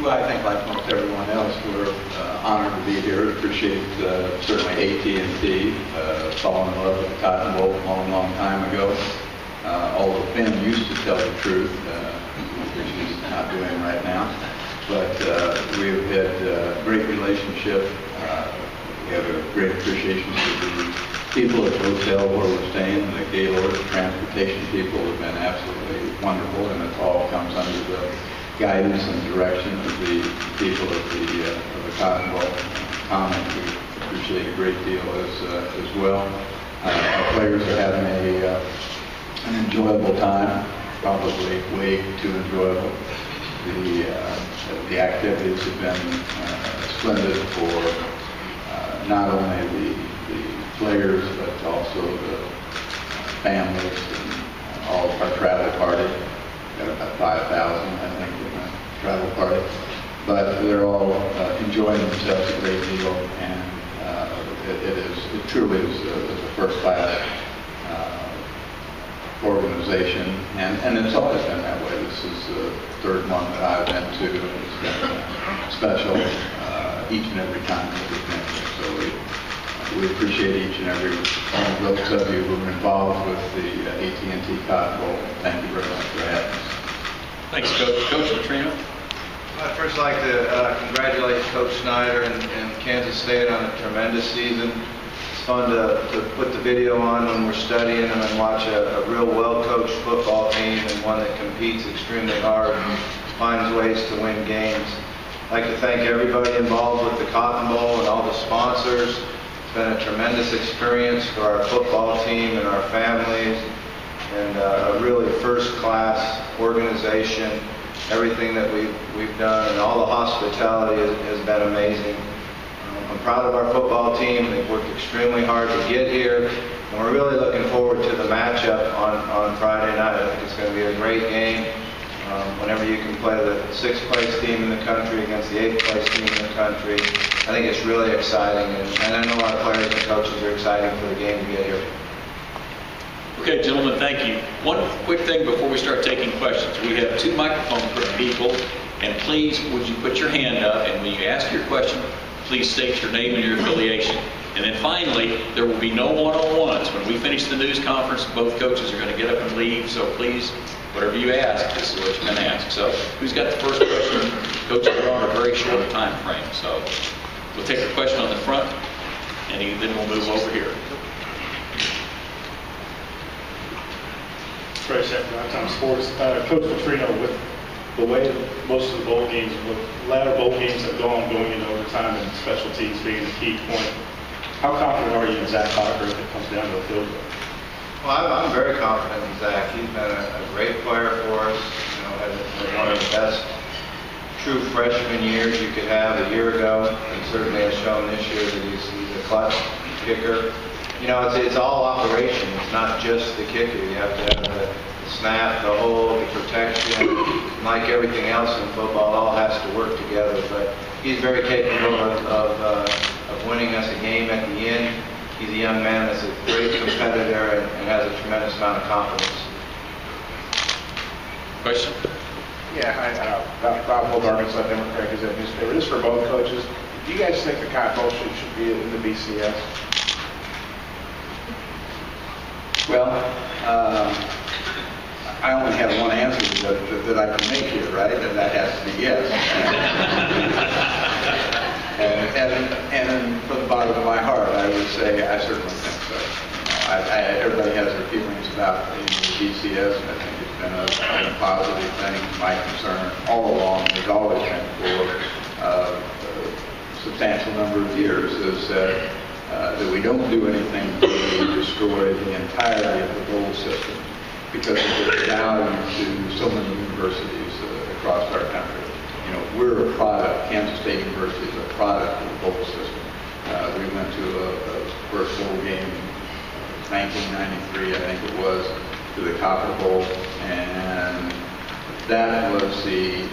Well, I think like most everyone else, we're honored to be here. Appreciate certainly AT&T, falling in love with the Cotton Bowl a long, long time ago. Although Ben used to tell the truth, which he's not doing right now. But we've had a great relationship. We have a great appreciation for the people at the hotel where we're staying. The Gaylord transportation people have been absolutely wonderful, and it all comes under the guidance and direction of the people of the Cotton Bowl Commons. We appreciate a great deal as well. Our players are having an enjoyable time, probably way too enjoyable. The activities have been splendid for not only the players but also the families and all of our travel party. Got about 5,000, I think, in the travel party. But they're all enjoying themselves a great deal, and it truly is a first-class organization, and it's always been that way. This is the third one that I've been to, and it's been special each and every time that we've been here. So we appreciate each and every one of those of you who are involved with the AT&T Cotton Bowl. Thank you very much for having us. Thanks, Coach. Coach Petrino. I'd first like to congratulate Coach Snyder and Kansas State on a tremendous season. It's fun to put the video on when we're studying and watch a real well-coached football team, and one that competes extremely hard and finds ways to win games. I'd like to thank everybody involved with the Cotton Bowl and all the sponsors. It's been a tremendous experience for our football team and our families, and a really first-class organization. Everything that we've done and all the hospitality has been amazing. I'm proud of our football team. They've worked extremely hard to get here, and we're really looking forward to the matchup on Friday night. I think it's going to be a great game. Whenever you can play the 6th place team in the country against the 8th place team in the country, I think it's really exciting, and I know our players and coaches are excited for the game to get here. Okay, gentlemen, thank you. One quick thing before we start taking questions. We have 2 microphone people, and please, would you put your hand up, and when you ask your question, please state your name and your affiliation. And then finally, there will be no one-on-ones. When we finish the news conference, both coaches are going to get up and leave, so please, whatever you ask, this is what you're going to ask. So who's got the first question? Coaches are on a very short time frame, so we'll take a question on the front, and then we'll move over here. Fresh at Primetime Sports. Coach Petrino, with the way most of the bowl games, with latter bowl games have gone going into overtime and special teams being the key point, how confident are you in Zach Cocker if it comes down to the field goal? Well, I'm very confident in Zach. He's been a great player for us. You know, had one of the best true freshman years you could have a year ago. He certainly has shown this year that he's a clutch kicker. You know, it's all operation. It's not just the kicker. You have to have the snap, the hold, the protection. Like everything else in football, it all has to work together. But he's very capable of winning us a game at the end. He's a young man that's a great competitor and has a tremendous amount of confidence. Question? Yeah, hi, Bob Holt, Arkansas Democrat Gazette newspaper. This is for both coaches. Do you guys think the Cotton Bowl should be in the BCS? Well, I only have one answer that I can make here, right? And that has to be yes. and from the bottom of my heart, I would say I certainly think so. Everybody has their feelings about the BCS, and I think it's been a positive thing. My concern all along has always been for a substantial number of years is that we don't do anything to destroy the entirety of the bowl system, because of the value to so many universities across our country. You know, we're a product. Kansas State University is a product of the bowl system. We went to a first bowl game in 1993, I think it was, to the Copper Bowl, and that was the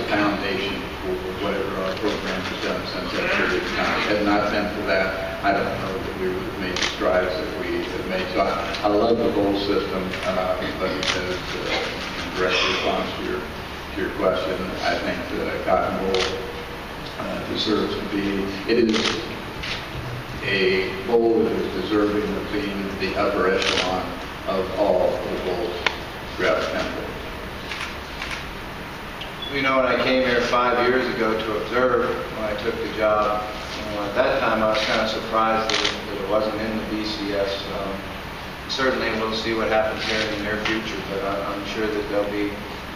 foundation for whatever our program has done since that period of time. Had it not been for that, I don't know that we would have made the strides that we have made. So I love the bowl system, but as in direct response to answer your question, I think the Cotton Bowl deserves to be, it is a bowl that is deserving of being the upper echelon of all the bowls throughout the country. You know, when I came here 5 years ago to observe, when I took the job, at that time I was kind of surprised that it wasn't in the BCS. Certainly we'll see what happens here in the near future, but I'm sure that there'll be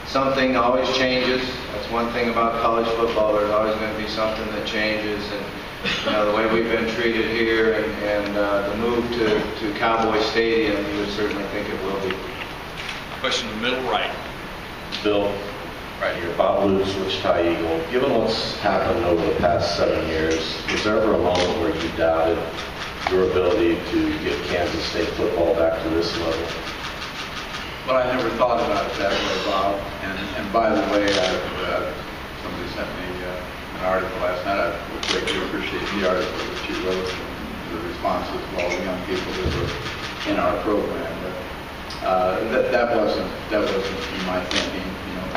something. Always changes. That's one thing about college football. There's always going to be something that changes, and you know, the way we've been treated here and the move to Cowboy Stadium, you would certainly think it will be. Question in the middle right. Bill, right here, Bob Lutz, Wichita Eagle. Given what's happened over the past 7 years, was there ever a moment where you doubted your ability to get Kansas State football back to this level? Well, I never thought about it that way, Bob. And by the way, somebody sent me an article last night. I would greatly appreciate the article that you wrote and the responses of all the young people that were in our program. But that wasn't my thinking. You know,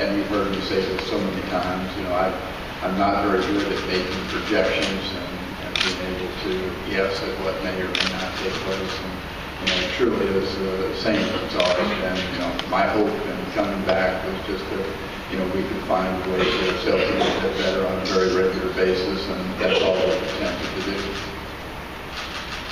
and you've heard me say this so many times. You know, I'm not very good at making projections and being able to guess at what may or may not take place. And, you know, it truly is the same as it's always been. You know, my hope in coming back was just that, you know, we could find a way to get ourselves a little bit better on a very regular basis, and that's all we've attempted to do.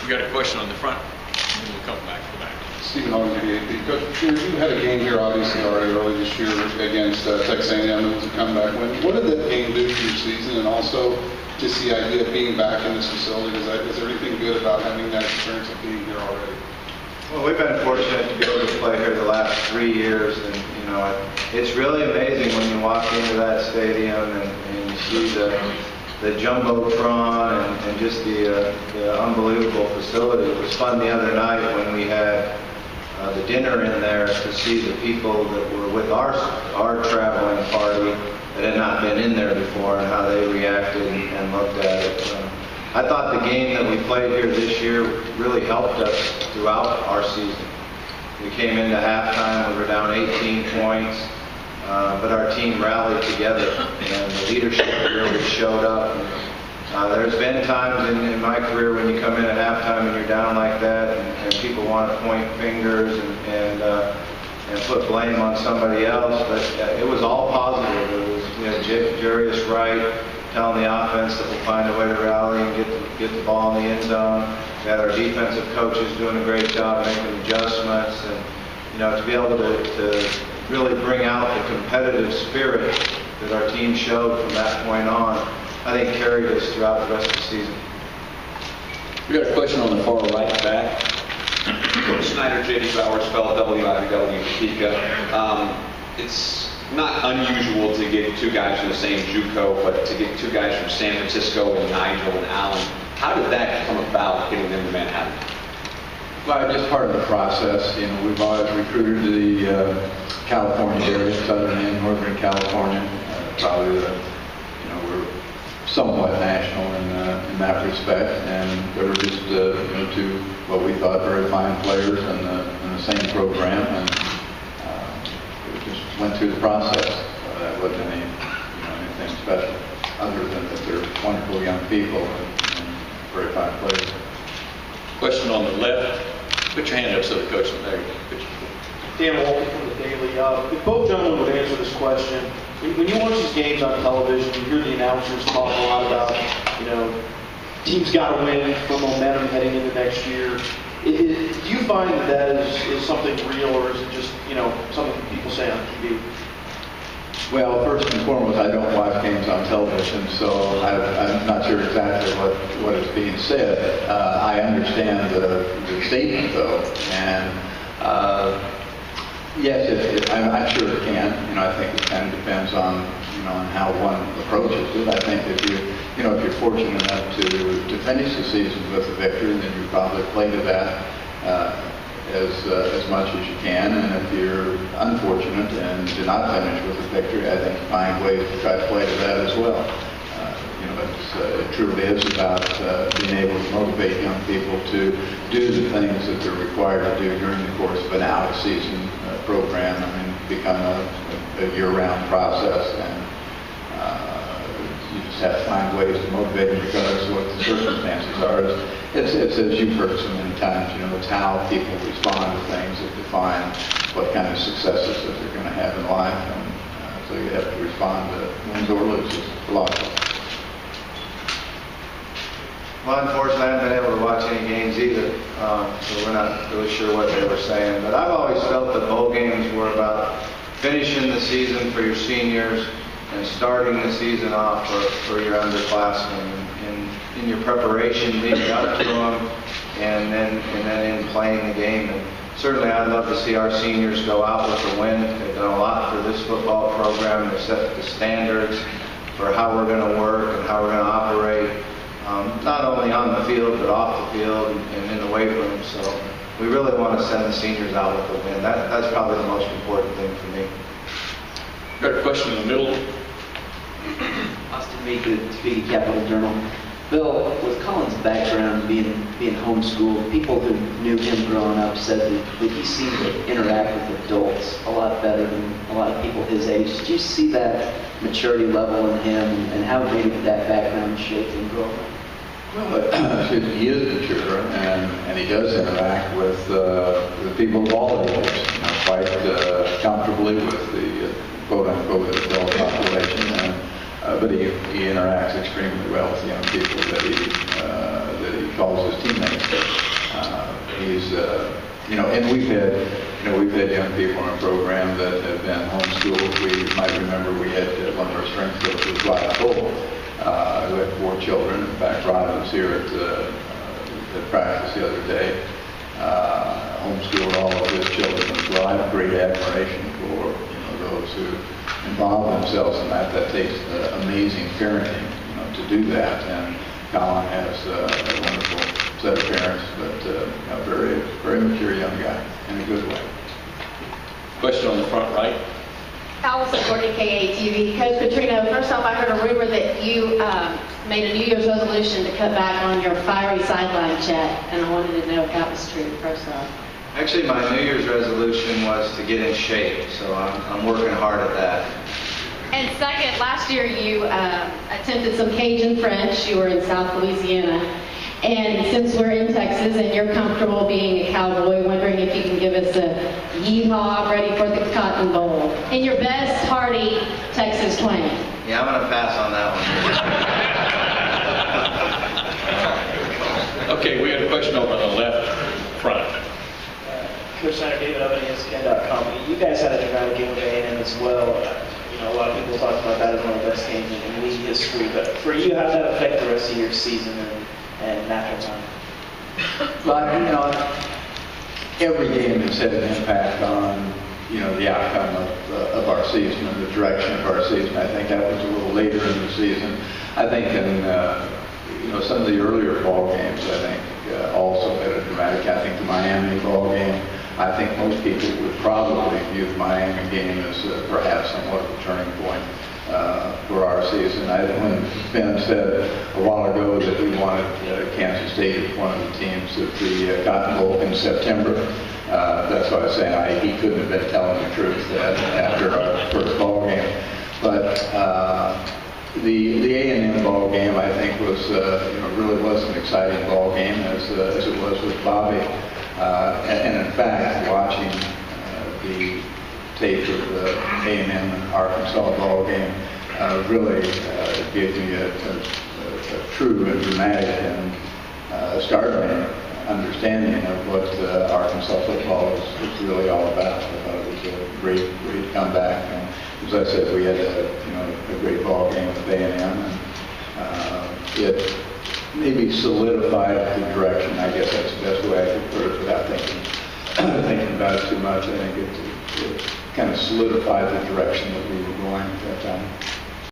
We got a question on the front, and then we'll come back to the back. Stephen Hogan, AP. Coach, you had a game here, obviously, already early this year against Texas A&M. It was a comeback win. What did that game do for your season, and also just the idea of being back in this facility? Is there anything good about having that experience of being here already? Well, we've been fortunate to be able to play here the last 3 years, and you know, it's really amazing when you walk into that stadium and you see the jumbotron and just the unbelievable facility. It was fun the other night when we had the dinner in there to see the people that were with our traveling party that had not been in there before and how they reacted and looked at it. I thought the game that we played here this year really helped us throughout our season. We came into halftime, we were down 18 points, but our team rallied together and the leadership really showed up. There's been times in my career when you come in at halftime and you're down like that and people want to point fingers and put blame on somebody else, but it was all positive. It was, you know, Jarius Wright telling the offense that we'll find a way to rally and get the ball in the end zone. We had our defensive coaches doing a great job making adjustments, and you know, to be able to really bring out the competitive spirit that our team showed from that point on, I think carried us throughout the rest of the season. We got a question on the far right back. Coach Snyder, J.D. Bowers, spelled W-I-W, Topeka. It's not unusual to get two guys from the same JUCO, but to get two guys from San Francisco and Nigel and Allen, how did that come about, getting them to Manhattan? Well, just part of the process. You know, we've always recruited to the California area, Southern and Northern California. Probably, you know, we're somewhat national in that respect, and there were just you know, two what we thought very fine players in the same program, and we just went through the process. That wasn't anything special, other than that they're wonderful young people and very fine players. Question on the left. Put your hand up so the coach can there. Dan Walton from the Daily. If both gentlemen would answer this question, when you watch these games on television, you hear the announcers talk a lot about, you know, teams got to win for momentum heading into next year. Do you find that is something real, or is it just, you know, something people say on TV? Well, first and foremost, I don't watch games on television, so I'm not sure exactly what is being said. I understand the statement, though, and yes, I'm sure it can. You know, I think it kind of depends on, you know, on how one approaches it. I think if you're fortunate enough to finish the season with a victory, then you probably play to that as much as you can. And if you're unfortunate and do not finish with a victory, I think you find ways to try to play to that as well. You know, it truly is about being able to motivate young people to do the things that they're required to do during the course of an out-of-season program. I mean, become a year-round process, and you just have to find ways to motivate them regardless of what the circumstances are. It's as you've heard so many times, it's how people respond to things that define what kind of successes that they're going to have in life, and so you have to respond to wins or loses a lot. Well, unfortunately, I haven't been able to watch any games either, so we're not really sure what they were saying. But I've always felt that bowl games were about finishing the season for your seniors and starting the season off for your underclassmen. In your preparation leading up to them, and then in playing the game. And certainly, I'd love to see our seniors go out with a win. They've done a lot for this football program. They've set the standards for how we're going to work and how we're going to operate. Not only on the field, but off the field and in the weight room. So we really want to send the seniors out with a win. That's probably the most important thing for me. Got a question in the middle. Austin Meek, the Topeka Capital Journal. Bill, with Colin's background being homeschooled, people who knew him growing up said that he seemed to interact with adults a lot better than a lot of people his age. Did you see that maturity level in him, and how maybe that background shaped him growing up? Well, he is mature, and he does interact with people of all ages, quite comfortably with the quote-unquote adult population, but he interacts extremely well with young people that he calls his teammates. He's and we've had young people in our program that have been homeschooled. We might remember we had one of our strength coaches, Ryan Cole, who had 4 children. In fact, Ryan was here at practice the other day. Homeschooled all of his children as well. I have great admiration for those who involve themselves in that. That takes amazing parenting, to do that. And Colin has a wonderful set of parents, but a very, very mature young guy in a good way. Question on the front right. Allison Gordon, KATV. Coach Petrino, first off, I heard a rumor that you made a New Year's resolution to cut back on your fiery sideline chat, and I wanted to know if that was true, first off. Actually, my New Year's resolution was to get in shape, so I'm working hard at that. And second, last year you attempted some Cajun French. You were in South Louisiana. And since we're in Texas and you're comfortable being a cowboy, wondering if you can give us a yeehaw ready for the Cotton Bowl in your best hearty Texas twang. Yeah, I'm going to pass on that one. Okay, we had a question over on the left front. Coach Snyder, David Oven, ESPN.com. You guys had a dramatic game with A&M as well. A lot of people talk about that as one of the best games in league history. But for you, how did that affect the rest of your season and national time? Well, every game has had an impact on, the outcome of our season and the direction of our season. I think that was a little later in the season. I think in, some of the earlier ball games, I think also had a dramatic. I think the Miami ball game, I think most people would probably view the Miami game as perhaps somewhat of a turning point for our season. When Ben said a while ago that we wanted Kansas State as one of the teams at the Cotton Bowl in September, that's why I was saying he couldn't have been telling the truth after our first ball game. But the A&M ball game, I think, was really was an exciting ball game as it was with Bobby. And in fact, watching the tape of the A&M and Arkansas ball game really gave me a true and dramatic and startling understanding of what Arkansas football is really all about. I thought it was a great comeback. And as I said, we had a great ball game with A&M, and it maybe solidified the direction. I guess that's the best way I could put it without thinking about it too much. I think it kind of solidified the direction that we were going at that time.